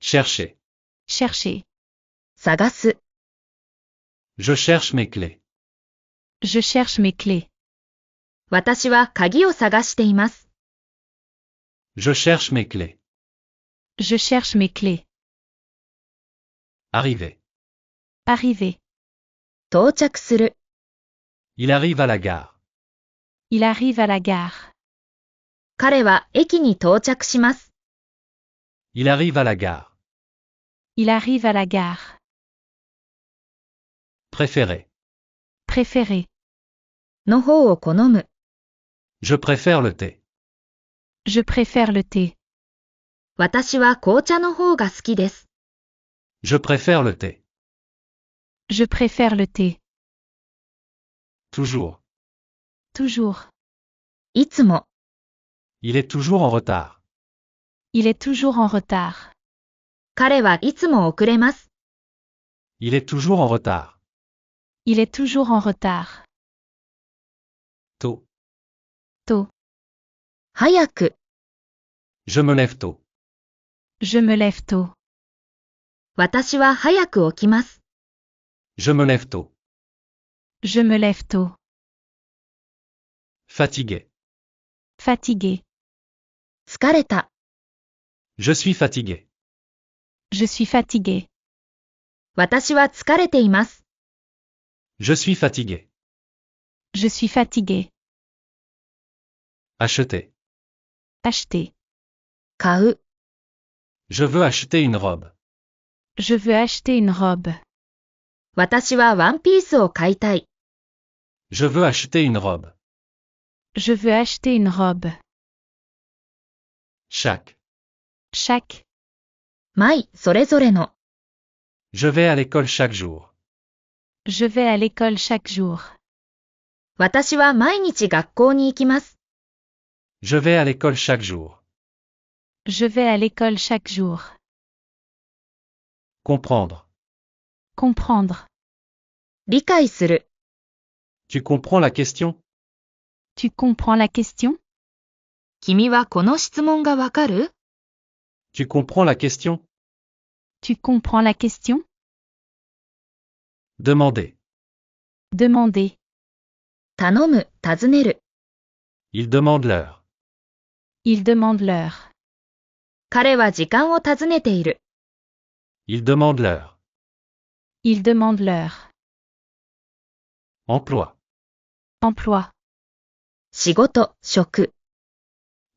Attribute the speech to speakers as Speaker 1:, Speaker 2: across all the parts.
Speaker 1: Chercher.
Speaker 2: Chercher.
Speaker 3: 探す。
Speaker 1: Je cherche mes clés.
Speaker 2: Je cherche mes clés.
Speaker 3: 私は鍵を探しています。
Speaker 1: Je cherche mes clés.
Speaker 2: Je cherche mes clés.
Speaker 1: Arriver.
Speaker 2: Arriver.
Speaker 3: 到着する。
Speaker 1: Il arrive à la gare.
Speaker 2: Il arrive à la gare.
Speaker 3: 彼は駅に到着します。
Speaker 1: Il arrive à la gare.
Speaker 2: Il arrive à la gare.
Speaker 1: Préférer.
Speaker 2: Préférer.
Speaker 3: の方を好む。
Speaker 1: Je préfère le thé.
Speaker 2: Je préfère le thé.
Speaker 3: 私は紅茶の方が好きです。
Speaker 1: Je préfère le thé.
Speaker 2: Je préfère le thé.
Speaker 1: Toujours.
Speaker 2: Toujours.
Speaker 3: いつも。
Speaker 1: Il est toujours en retard.
Speaker 2: Il est toujours en retard.
Speaker 3: 彼はいつも遅れます。
Speaker 1: Il est toujours en retard.
Speaker 2: Il est toujours en retard.
Speaker 1: Tôt.
Speaker 2: Tôt.
Speaker 3: 早く。
Speaker 1: Je me lève tôt.
Speaker 2: Je me lève tôt.
Speaker 3: 私は早く起きます。
Speaker 1: Je me lève tôt.
Speaker 2: Je me lève tôt.
Speaker 1: Fatigué.
Speaker 2: Fatigué.
Speaker 3: 疲れた。
Speaker 1: Je suis fatigué.
Speaker 2: Je suis fatigué.
Speaker 3: 私は疲れています。
Speaker 1: Je suis fatigué.
Speaker 2: Je suis fatigué.
Speaker 1: Acheter.
Speaker 2: Acheter.
Speaker 3: 買う。
Speaker 1: Je veux acheter une robe.
Speaker 2: Je veux acheter une robe.
Speaker 3: 私はワンピースを買いたい。
Speaker 1: Je veux acheter une robe.
Speaker 2: Je veux acheter une robe.
Speaker 1: Chaque.
Speaker 2: Chaque.
Speaker 3: 毎、それぞれの。
Speaker 1: Je vais à l'école chaque jour.
Speaker 2: Je vais à l'école chaque jour.
Speaker 3: 私は毎日学校に行きます。
Speaker 1: Je vais à l'école chaque jour.
Speaker 2: Je vais à l'école chaque jour.
Speaker 1: Comprendre.
Speaker 2: Comprendre.
Speaker 3: 理解する。
Speaker 1: Tu comprends la question?
Speaker 2: Tu comprends la question?
Speaker 3: 君はこの質問がわかる？
Speaker 1: Tu comprends la question?
Speaker 2: Tu comprends la question?
Speaker 1: Demander.
Speaker 2: Demander.
Speaker 3: 頼む、尋ねる。
Speaker 1: Il demande l'heure.
Speaker 2: Il demande l'heure.
Speaker 3: 彼は時間を尋ねている。
Speaker 1: Il demande l'heure.
Speaker 2: Il demande l'heure.
Speaker 1: Emploi.
Speaker 2: Emploi.
Speaker 3: 仕事、職。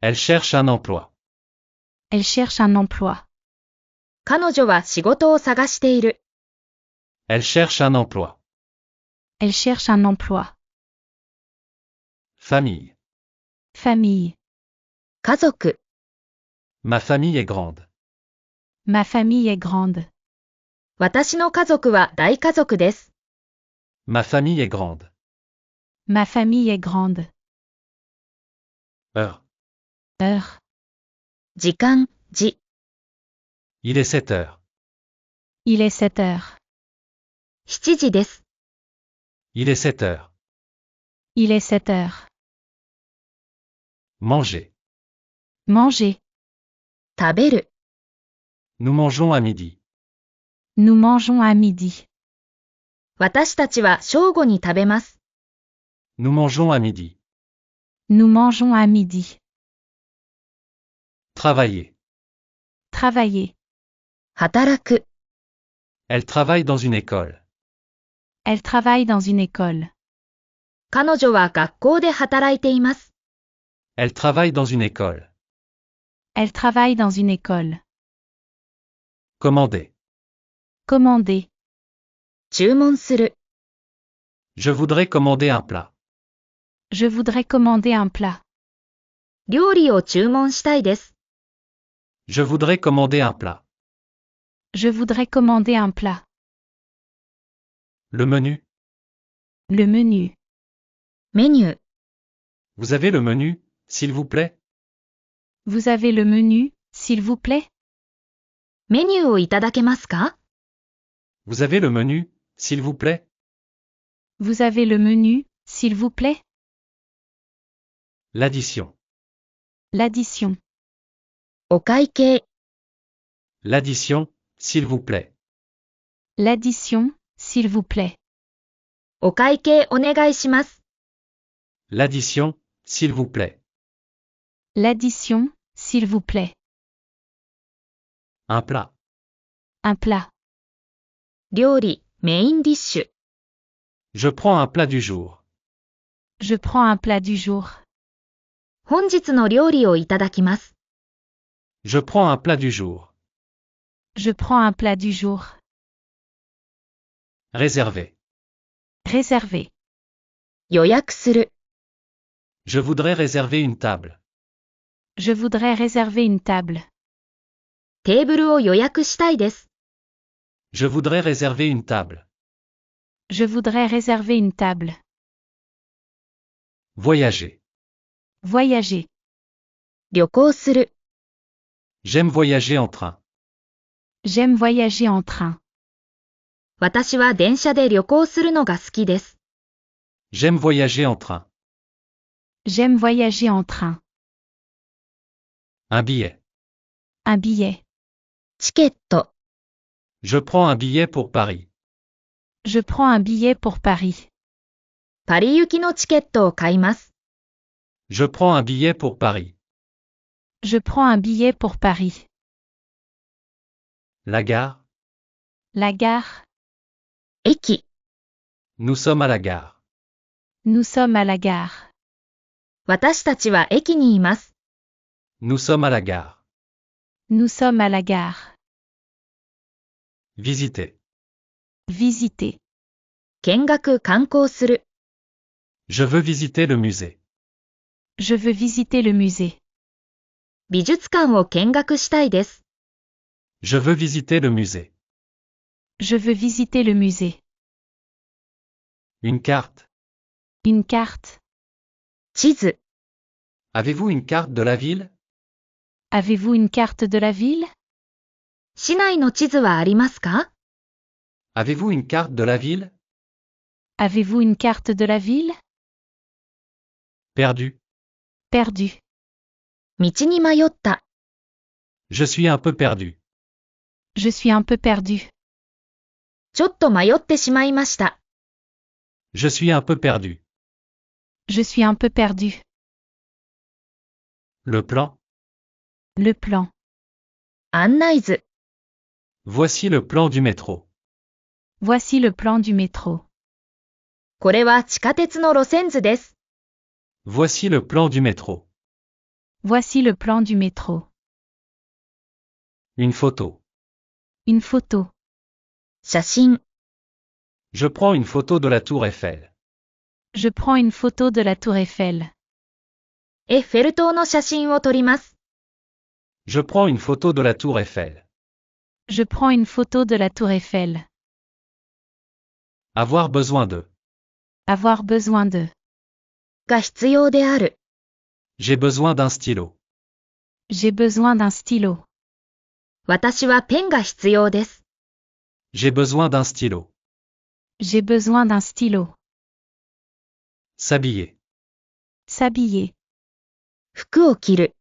Speaker 1: Elle cherche un emploi.
Speaker 2: Elle cherche un emploi.
Speaker 3: 彼女は仕事を探している。
Speaker 1: Elle cherche un emploi.
Speaker 2: Elle cherche un emploi.
Speaker 1: Famille.
Speaker 2: Famille.
Speaker 3: 家族。
Speaker 1: Ma famille est grande.
Speaker 2: Ma famille est grande.
Speaker 3: 私の家族は大家族です。
Speaker 1: Ma famille est grande.
Speaker 2: Ma famille est grande.
Speaker 1: Heure.
Speaker 2: Heure.
Speaker 3: 時間、時。
Speaker 1: Il est 7 heures.
Speaker 2: Il est 7 heures.
Speaker 3: 7時です。
Speaker 1: Il est 7 heures.
Speaker 2: Il est 7 heures.
Speaker 1: Manger.
Speaker 2: Manger.
Speaker 3: 食べる。
Speaker 1: Nous mangeons à midi.
Speaker 2: Nous mangeons à midi.
Speaker 3: 私たちは正午に食べます。
Speaker 1: Nous mangeons à midi.
Speaker 2: Nous mangeons à midi.
Speaker 1: Travailler.
Speaker 2: Travailler.
Speaker 3: 働く。
Speaker 1: Elle travaille dans une école.
Speaker 2: Elle travaille dans une école.
Speaker 3: 彼女は学校で働いています。
Speaker 1: Elle travaille dans une école.
Speaker 2: Elle travaille dans une école.
Speaker 1: Commander.
Speaker 2: Commander.
Speaker 3: 注文する。
Speaker 1: Je voudrais commander un plat.
Speaker 2: Je voudrais commander un plat.
Speaker 3: 料理を注文したいです。
Speaker 1: Je voudrais commander un plat.
Speaker 2: Je voudrais commander un plat.
Speaker 1: Le menu.
Speaker 2: Le menu.
Speaker 3: メニュー。
Speaker 1: Vous avez le menu, s'il vous plaît?
Speaker 2: Vous avez le menu, s'il vous plaît?
Speaker 3: メニューをいただけますか？
Speaker 1: Vous avez le menu, s'il vous plaît?
Speaker 2: Vous avez le menu, s'il vous plaît?
Speaker 1: L'addition.
Speaker 2: L'addition.
Speaker 3: お会計。
Speaker 1: L'addition, s'il vous plaît.
Speaker 2: L'addition, s'il vous plaît.
Speaker 3: お会計お願いします。
Speaker 1: L'addition, s'il vous plaît.
Speaker 2: L'addition, s'il vous plaît.
Speaker 1: Un plat.
Speaker 2: Un plat.
Speaker 3: 料理、メインディッシュ。
Speaker 1: Je prends un plat du jour.
Speaker 2: Je prends un plat du jour.
Speaker 3: 本日の料理をいただきます。
Speaker 1: Je prends un plat du jour.
Speaker 2: Je prends un plat du jour.
Speaker 1: Réservé.
Speaker 2: Réservé.
Speaker 3: 予約する。
Speaker 1: Je voudrais réserver une table.
Speaker 2: Je voudrais réserver une table.
Speaker 3: テーブルを予約したいです。
Speaker 1: Je voudrais réserver une table.
Speaker 2: Je voudrais réserver une table.
Speaker 1: Voyager.
Speaker 2: Voyager.
Speaker 3: 旅行する。
Speaker 1: J'aime voyager en train.
Speaker 2: J'aime voyager en train.
Speaker 3: 私は電車で旅行するのが好きです。
Speaker 1: J'aime voyager en train.
Speaker 2: J'aime voyager en train.
Speaker 1: Un billet.
Speaker 2: Un billet.
Speaker 3: チケット。
Speaker 1: Je prends un billet pour Paris.
Speaker 2: Je prends un billet pour Paris.
Speaker 3: パリ行きのチケットを買います。
Speaker 1: Je prends un billet pour Paris.
Speaker 2: Je prends un billet pour Paris.
Speaker 1: La gare.
Speaker 2: La gare.
Speaker 3: 駅。
Speaker 1: Nous sommes à la gare.
Speaker 2: Nous sommes à la gare.
Speaker 3: 私たちは駅にいます。
Speaker 1: Nous sommes à la gare.
Speaker 2: Nous sommes à la gare.
Speaker 1: Visiter.
Speaker 2: Visiter.
Speaker 3: 見学観光する。
Speaker 1: Je veux visiter le musée.
Speaker 2: Je veux visiter le musée.
Speaker 3: 美術館を見学したいです。
Speaker 1: Je veux visiter le musée.
Speaker 2: Je veux visiter le musée.
Speaker 1: Une carte.
Speaker 2: Une carte.
Speaker 3: 地図。
Speaker 1: Avez-vous une carte de la ville?
Speaker 2: Avez-vous une carte de la ville?
Speaker 3: 市内の地図はありますか？
Speaker 1: Avez-vous une carte de la ville?
Speaker 2: Avez-vous une carte de la ville?
Speaker 1: Perdu.
Speaker 2: Perdu.
Speaker 3: 道に迷った。
Speaker 1: Je suis un peu perdu.
Speaker 2: Je suis un peu perdu.
Speaker 3: ちょっと迷ってしまいました。
Speaker 1: Je suis un peu perdu.
Speaker 2: Je suis un peu perdu.
Speaker 1: Le plan.
Speaker 2: Le plan.
Speaker 3: 案内図。
Speaker 1: Voici le plan du métro.
Speaker 2: Voici le plan du métro.
Speaker 3: これは地下鉄の路線図です。
Speaker 1: Voici le plan du métro.
Speaker 2: Voici le plan du métro.
Speaker 1: Une photo.
Speaker 2: Une photo.
Speaker 3: 写真。
Speaker 1: Je prends une photo de la tour Eiffel.
Speaker 2: Je prends une photo de la tour Eiffel.
Speaker 3: エッフェル塔の写真を撮ります。
Speaker 1: Je prends une photo de la tour Eiffel.
Speaker 2: Je prends une photo de la tour Eiffel.
Speaker 1: Avoir besoin de.
Speaker 2: Avoir besoin de.
Speaker 3: が必要である。
Speaker 1: J'ai besoin d'un stylo.
Speaker 2: J'ai besoin d'un stylo.
Speaker 3: 私はペンが必要です。
Speaker 1: J'ai besoin d'un stylo.
Speaker 2: J'ai besoin d'un stylo.
Speaker 1: S'habiller.
Speaker 2: S'habiller.
Speaker 3: 服を着る。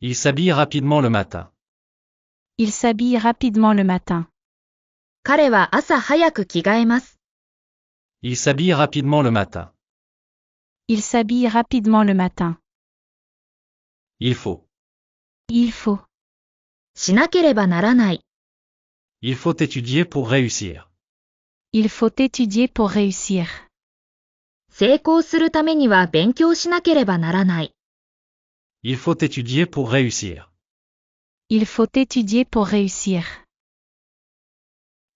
Speaker 1: Il s'habille rapidement le matin.
Speaker 2: Il s'habille rapidement le matin.
Speaker 3: 彼は朝早く着替えます。
Speaker 1: Il s'habille rapidement le matin.
Speaker 2: Il s'habille rapidement le matin.
Speaker 1: Il faut.
Speaker 2: Il faut.
Speaker 3: しなければならない。
Speaker 1: Il faut étudier pour réussir.
Speaker 2: Il faut étudier pour réussir.
Speaker 3: 成功するためには勉強しなければならない。
Speaker 1: Il faut étudier pour réussir.
Speaker 2: Il faut étudier pour réussir.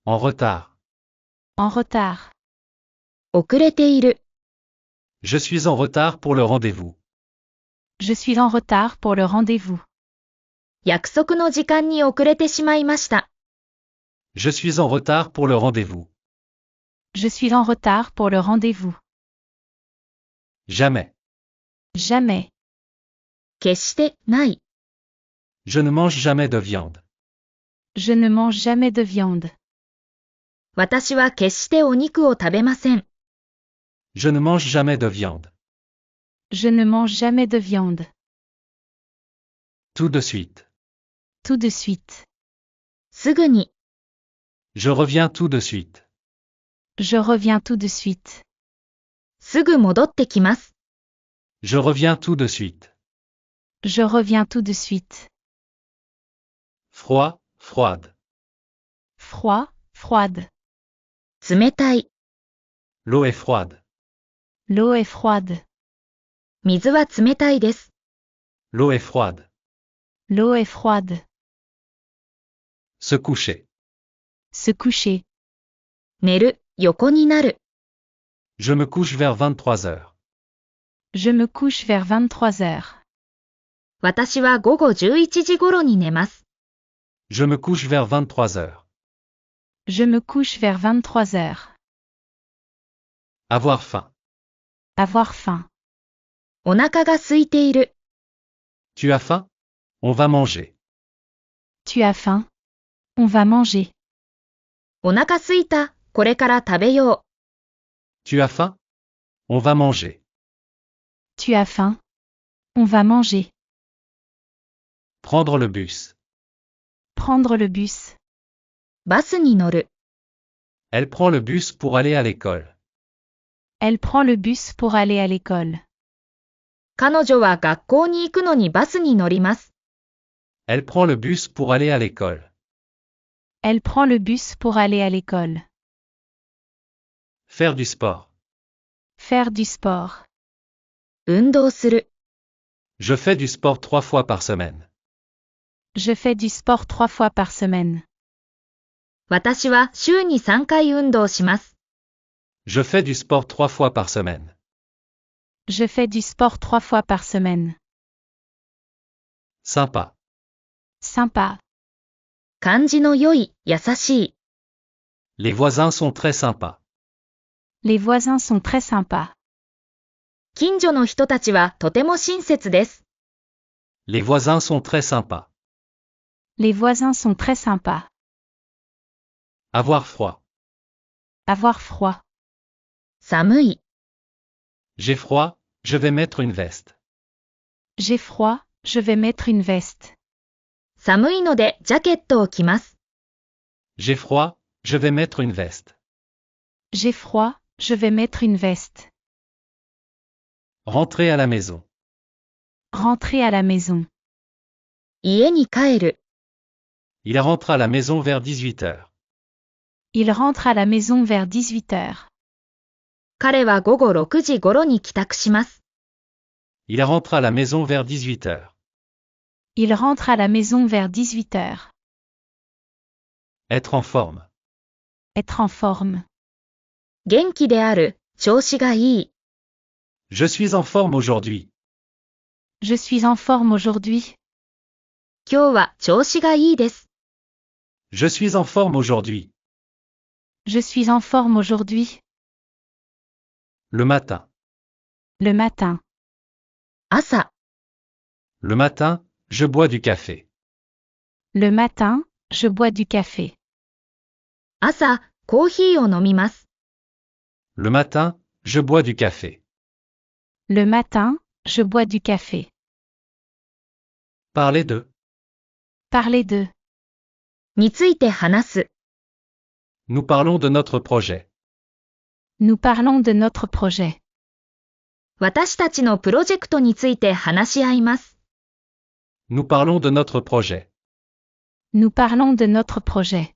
Speaker 1: En retard.
Speaker 2: En retard.
Speaker 3: 遅れている。
Speaker 1: Je suis en retard pour le rendez-vous.
Speaker 2: Je suis en retard pour le rendez-vous.
Speaker 3: 約束の時間に遅れてしまいました。
Speaker 1: Je suis en retard pour le rendez-vous.
Speaker 2: Je suis en retard pour le rendez-vous.
Speaker 1: Jamais.
Speaker 2: Jamais.
Speaker 3: 決してない。
Speaker 1: Je ne mange jamais de viande.
Speaker 2: Je ne mange jamais de viande.
Speaker 3: 私は決してお肉を食べません。
Speaker 1: Je ne mange jamais de viande.
Speaker 2: Je ne mange jamais de viande.
Speaker 1: Tout de suite.
Speaker 2: Tout de suite.
Speaker 3: すぐに。
Speaker 1: Je reviens tout de suite.
Speaker 2: Je reviens tout de suite.
Speaker 3: すぐ戻ってきます。
Speaker 1: Je reviens tout de suite.
Speaker 2: Je reviens tout de suite.
Speaker 1: Froid, froide.
Speaker 2: Froid, froide.
Speaker 3: 冷たい。
Speaker 1: L'eau est froide.
Speaker 2: L'eau est froide.
Speaker 3: 水は冷たいです。
Speaker 1: L'eau est froide.
Speaker 2: L'eau est froide.
Speaker 1: Se coucher.
Speaker 2: Se coucher.
Speaker 3: 寝る、横になる。
Speaker 1: Je me couche vers 23 heures.
Speaker 2: Je me couche vers 23 heures.
Speaker 3: 私は午後11時頃に寝ます。
Speaker 1: Je me couche vers 23 heures.
Speaker 2: Je me couche vers 23 heures.
Speaker 1: Avoir faim.
Speaker 2: Avoir faim.
Speaker 3: お腹が空いている。
Speaker 1: Tu as faim? On va manger.
Speaker 2: Tu as faim? On va manger.
Speaker 3: お腹空いた、これから食べよ
Speaker 1: Tu as faim? On va manger.
Speaker 2: Tu as faim? On va manger.
Speaker 1: Prendre le bus.
Speaker 2: Prendre le bus.
Speaker 3: う。バスに乗る。
Speaker 1: Elle prend le bus pour aller à l'école.
Speaker 2: Elle prend le bus pour aller à l'école.
Speaker 3: 彼女は学校に行くのにバスに乗ります。
Speaker 1: Elle prend le bus pour aller à l'école.
Speaker 2: Elle prend le bus pour aller à l'école.
Speaker 1: Faire du sport.
Speaker 2: Faire du sport.
Speaker 3: 運動する。
Speaker 1: Je fais du sport 3 fois par semaine.
Speaker 2: Je fais du sport 3 fois par semaine.
Speaker 3: 私は週に3回運動します。
Speaker 1: Je fais du sport 3 fois par semaine.
Speaker 2: Je fais du sport 3 fois par semaine.
Speaker 1: Sympa.
Speaker 2: Sympa.
Speaker 3: 感じの良い、優しい。
Speaker 1: Les voisins sont très sympas.
Speaker 2: Les voisins sont très sympas.
Speaker 3: 近所の人たちはとても親切です。
Speaker 1: Les voisins sont très sympas.
Speaker 2: Les voisins sont très sympas.
Speaker 1: Avoir froid.
Speaker 2: Avoir froid.
Speaker 3: 寒い。
Speaker 1: J'ai froid, je vais mettre une veste.
Speaker 2: J'ai froid, je vais mettre une veste.
Speaker 3: 寒いのでジャケットを着ます。
Speaker 1: J'ai froid, je vais mettre une veste.
Speaker 2: J'ai froid, je vais mettre une veste.
Speaker 1: Rentrer à la maison.
Speaker 2: Rentrer à la maison.
Speaker 3: 家に帰る。
Speaker 1: Il rentre à la maison vers 18 heures.
Speaker 2: Il rentre à la maison vers 18 heures.
Speaker 3: 彼は午後6時頃に帰宅します。
Speaker 1: Il rentre à la maison vers 18 heures.
Speaker 2: Il rentre à la maison vers 18 heures.
Speaker 1: Être en forme.
Speaker 2: Être en forme.
Speaker 3: 元気である、調子がいい。
Speaker 1: Je suis en forme aujourd'hui.
Speaker 2: Je suis en forme aujourd'hui.
Speaker 3: 今日は調子がいいです。
Speaker 1: Je suis en forme aujourd'hui.
Speaker 2: Je suis en forme aujourd'hui.
Speaker 1: Le matin.
Speaker 2: Le matin.
Speaker 3: 朝。
Speaker 1: Le matin, je bois du café.
Speaker 2: Le matin, je bois du café.
Speaker 3: 朝、コーヒーを飲みます。
Speaker 1: Le matin, je bois du café.
Speaker 2: Le matin, je bois du café.
Speaker 1: Parler de.
Speaker 2: Parler de.
Speaker 3: について話す。
Speaker 1: Nous parlons de notre projet.
Speaker 2: Nous parlons de notre projet.
Speaker 3: 私たちのプロジェクトについて話し合います。
Speaker 1: Nous parlons de notre projet.
Speaker 2: Nous parlons de notre projet.